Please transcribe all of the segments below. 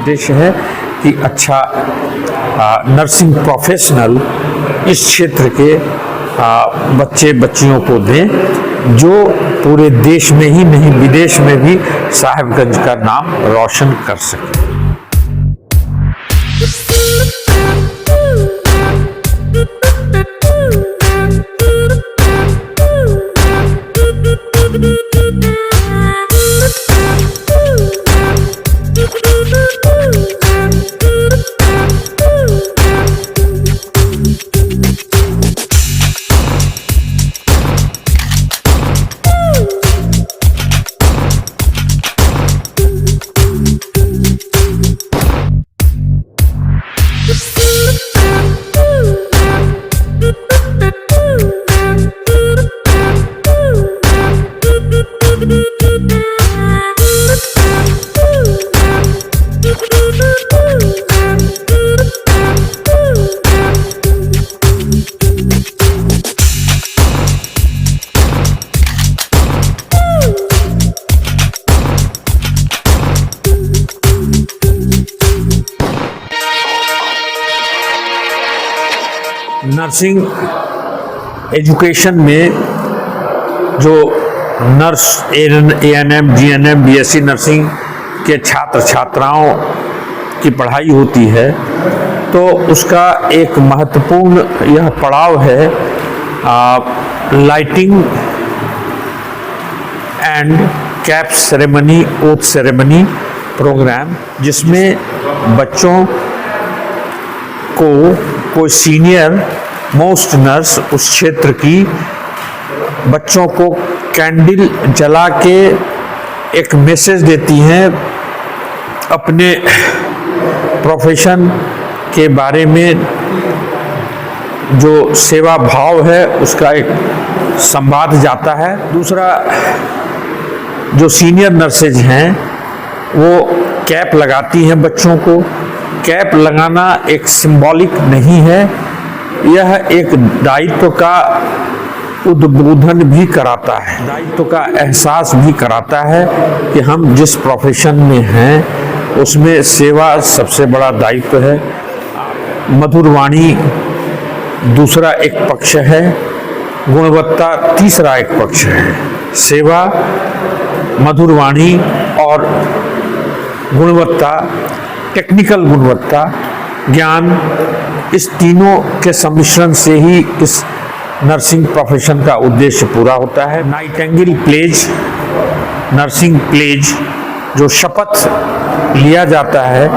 उद्देश्य है कि अच्छा नर्सिंग प्रोफेशनल इस क्षेत्र के बच्चे बच्चियों को दें, जो पूरे देश में ही नहीं विदेश में भी साहिबगंज का नाम रोशन कर सके। नर्सिंग एजुकेशन में जो nurse ANM GNM BSc nursing के छात्र छात्राओं की पढ़ाई होती है, तो उसका एक महत्वपूर्ण यह पड़ाव है lighting and cap ceremony, oath ceremony programme, जिसमें बच्चों को कोई सीनियर मोस्ट नर्स उस क्षेत्र की बच्चों को कैंडल जला के एक मैसेज देती हैं अपने प्रोफेशन के बारे में, जो सेवा भाव है उसका एक संवाद जाता है। दूसरा, जो सीनियर नर्सेज हैं वो कैप लगाती हैं बच्चों को। कैप लगाना एक सिंबॉलिक नहीं है, यह एक दायित्व का उद्बोधन भी कराता है, दायित्व का एहसास भी कराता है कि हम जिस प्रोफेशन में हैं उसमें सेवा सबसे बड़ा दायित्व है। मधुर वाणी दूसरा एक पक्ष है, गुणवत्ता तीसरा एक पक्ष है। सेवा, मधुर वाणी और गुणवत्ता, टेक्निकल गुणवत्ता, ज्ञान, इस तीनों के सम्मिश्रण से ही इस नर्सिंग प्रोफेशन का उद्देश्य पूरा होता है। नाइटिंगेल प्लेज, नर्सिंग प्लेज, जो शपथ लिया जाता है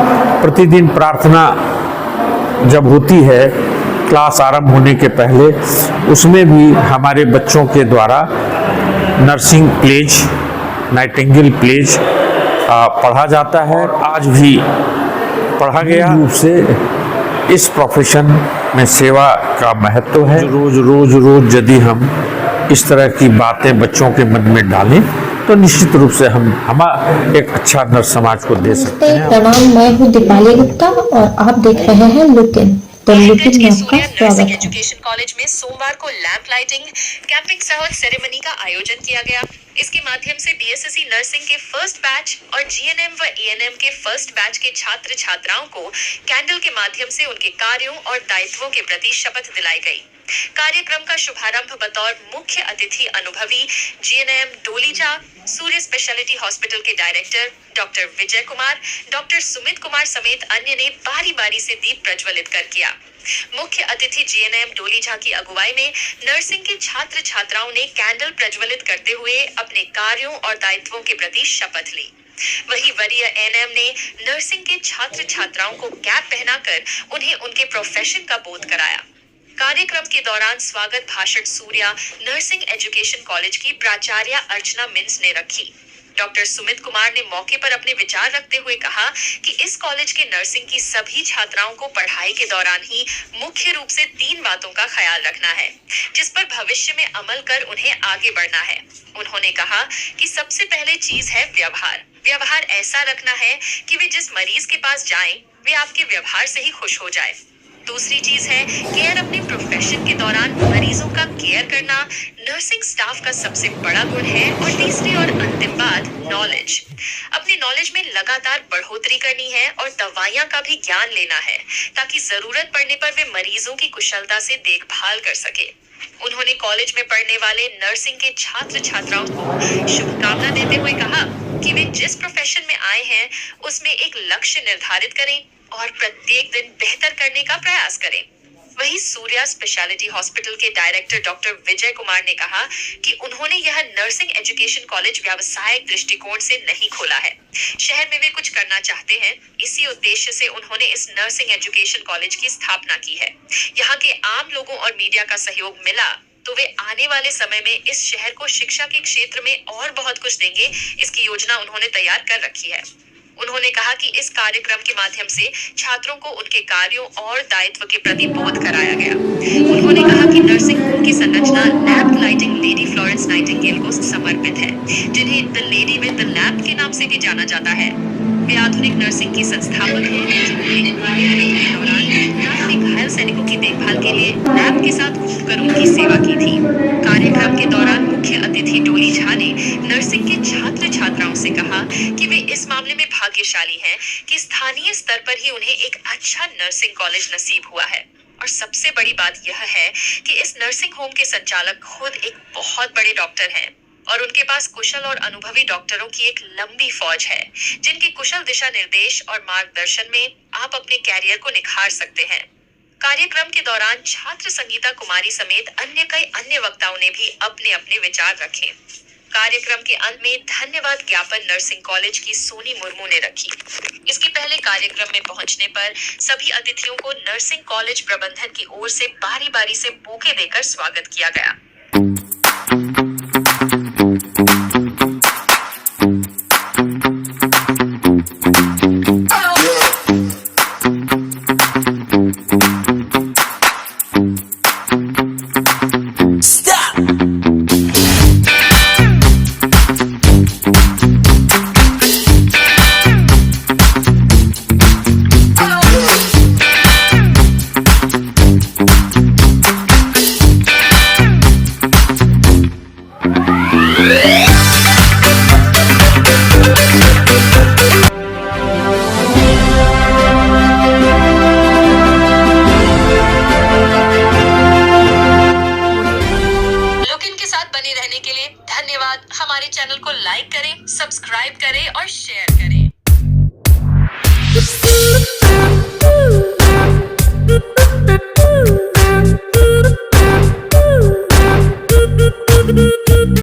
प्रतिदिन प्रार्थना जब होती है क्लास आरंभ होने के पहले, उसमें भी हमारे बच्चों के द्वारा नर्सिंग प्लेज, नाइटिंगेल प्लेज पढ़ा जाता है। आज भी पढ़ा गया रूप से इस प्रोफेशन में सेवा का महत्व है। रोज यदि हम इस तरह की बातें बच्चों के मन में डालें तो निश्चित रूप से हम एक अच्छा नर्स समाज को दे सकते हैं। प्रणाम, मैं हूँ दीपाली गुप्ता और आप देख रहे हैं लुकिन। तो लुकिन में आपका स्वागत है। एजुकेशन कॉलेज में सोमवार को लैंप लाइटिंग, कैंपिंग सह सेरेमनी का आयोजन किया गया। इसके माध्यम से BSc नर्सिंग के फर्स्ट बैच और GNM व ANM के फर्स्ट बैच के छात्र छात्राओं को कैंडल के माध्यम से उनके कार्यों और दायित्वों के प्रति शपथ दिलाई गई। कार्यक्रम का शुभारंभ बतौर मुख्य अतिथि अनुभवी GNM डोलीचा सूर्य स्पेशलिटी हॉस्पिटल के director doctor Vijay Kumar, doctor Sumit Kumar समेत अन्य ने बारी बारी से दीप प्रज्वलित कर किया। मुख्य अतिथि GNM डोलीझा की अगुवाई में नर्सिंग के छात्र छात्राओं ने कैंडल प्रज्वलित करते हुए अपने कार्यों और दायित्वों के प्रति शपथ ली। वहीं वरीय ANM ने नर्सिंग के छात्र छात्राओं को कैप पहनाकर उन्हें उनके प्रोफेशन का बोध कराया। कार्यक्रम के दौरान स्वागत भाषण सूर्या नर्सिंग एजुकेशन कॉलेज की प्राचार्य अर्चना मिन्स ने रखी। डॉक्टर सुमित कुमार ने मौके पर अपने विचार रखते हुए कहा कि इस कॉलेज के नर्सिंग की सभी छात्राओं को पढ़ाई के दौरान ही मुख्य रूप से 3 बातों का ख्याल रखना है, जिस पर भविष्य में अमल कर उन्हें आगे बढ़ना है। उन्होंने कहा कि सबसे पहले चीज है व्यवहार ऐसा रखना है कि वे जिस मरीज के पास जाएं, वे आपके व्यवहार से ही खुश हो जाए। दूसरी चीज है केयर। अपने प्रोफेशन के दौरान मरीजों का केयर करना नर्सिंग स्टाफ का सबसे बड़ा गुण है। और तीसरी और अंतिम बात, नॉलेज। अपनी नॉलेज में लगातार बढ़ोतरी करनी है और दवाइयां का भी ज्ञान लेना है ताकि जरूरत पड़ने पर वे मरीजों की कुशलता से देखभाल कर सके। उन्होंने कॉलेज में पढ़ने वाले नर्सिंग के छात्र छात्राओं को शुभकामना देते हुए कहा कि वे जिस प्रोफेशन में आए हैं उसमें एक लक्ष्य निर्धारित करें और प्रत्येक दिन बेहतर करने का प्रयास करें। वहीं सूर्या स्पेशलिटी हॉस्पिटल के डायरेक्टर डॉक्टर विजय कुमार ने कहा कि उन्होंने यह नर्सिंग एजुकेशन कॉलेज व्यावसायिक दृष्टिकोण से नहीं खोला है। शहर में वे कुछ करना चाहते हैं, इसी उद्देश्य से उन्होंने इस नर्सिंग एजुकेशन कॉलेज की स्थापना की है। यहाँ के आम लोगों और मीडिया का सहयोग मिला तो वे आने वाले समय में इस शहर को शिक्षा के क्षेत्र में और बहुत कुछ देंगे। इसकी योजना उन्होंने तैयार कर रखी है। उन्होंने कहा कि इस कार्यक्रम के माध्यम से छात्रों को उनके कार्यों और दायित्व के प्रति बोध कराया गया। उन्होंने कहा कि नर्सिंग होम की संरचना lamp lighting lady Florence Nightingale को समर्पित है, जिन्हें the lady with the lamp के नाम से भी जाना जाता है। वे आधुनिक नर्सिंग की संस्थापक हैं, जिन्होंने युद्ध के दौरान घायल सैनिकों की देखभाल के लिए लैम्प के साथ घूमकर उनकी सेवा की थी। कार्यक्रम के दौरान मुख्य अतिथि डोली झा ने नर्सिंग के छात्र छात्राओं से कहा कि वे इस मामले में भाग्यशाली हैं कि स्थानीय स्तर पर ही उन्हें एक अच्छा नर्सिंग कॉलेज नसीब हुआ है। और सबसे बड़ी बात यह है कि इस नर्सिंग होम के संचालक खुद एक बहुत बड़े डॉक्टर हैं और उनके पास कुशल और अनुभवी डॉक्टरों की एक लंबी फौज है, जिनके कुशल दिशा निर्देश और मार्गदर्शन में आप अपने कैरियर को निखार सकते हैं। कार्यक्रम के दौरान छात्र संगीता कुमारी समेत कई अन्य वक्ताओं ने भी अपने अपने विचार रखे। कार्यक्रम के अंत में धन्यवाद ज्ञापन नर्सिंग कॉलेज की सोनी मुर्मू ने रखी। इसके पहले कार्यक्रम में पहुंचने पर सभी अतिथियों को नर्सिंग कॉलेज प्रबंधन की ओर से बारी-बारी से बुके देकर स्वागत किया गया। हमारे चैनल को लाइक करें, सब्सक्राइब करें और शेयर करें।